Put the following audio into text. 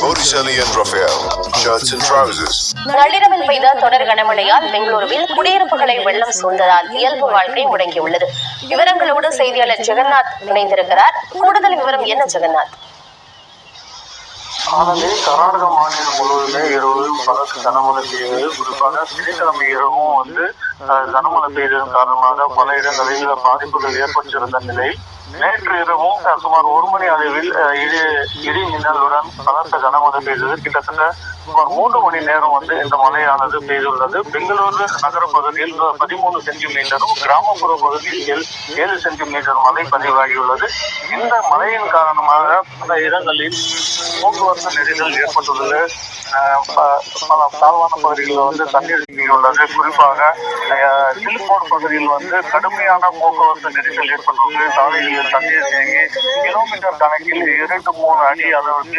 Botticelli and Raphael, shirts and trousers. நள்ளிரவில் பெய்த தொடர் கனமழையால் பெங்களூருவில் குடியிருப்புகளை வெள்ளம் சூழ்ந்ததால் இயல்பு வாழ்க்கை முடங்கியுள்ளது. விவரங்களோடு செய்தியாளர் ஜெகநாத் இணைந்திருக்கிறார். கூடுதல் விவரம் என்ன ஜெகநாத்? கர்நாடக மாநிலம் முழுவதுமே இரவு பலத்த கனமழை பெய்தது. குறிப்பாக சனிக்கிழமை இரவும் கனமழை பெய்ததன் காரணமாக பல இடங்களில் பாதிப்புகள் ஏற்பட்டிருந்த நிலை நேற்று இரவும் சுமார் 1 மணி அளவில் இடி மின்னலுடன் பலத்த கனமழை பெய்தது. கிட்டத்தட்ட சுமார் 3 மணி நேரம் இந்த மழையானது பெய்துள்ளது. பெங்களூரு நகர பகுதியில் 13 சென்டிமீட்டரும் கிராமப்புற பகுதியில் 7 சென்டிமீட்டர் மழை பதிவாகியுள்ளது. இந்த மழையின் காரணமாக பல இடங்களில் போக்குவரத்து நெரிசல் ஏற்பட்டுள்ளது. பல தாழ்வான பகுதிகளில் தண்ணீர் தேங்கியுள்ளது. குறிப்பாக சில்போர்ட் பகுதியில் கடுமையான போக்குவரத்து நெரிசல் ஏற்பட்டுள்ளது. சாலைகளில் தண்ணீர் தேங்கி கிலோமீட்டர் கணக்கில் 2-3 அடி அளவுக்கு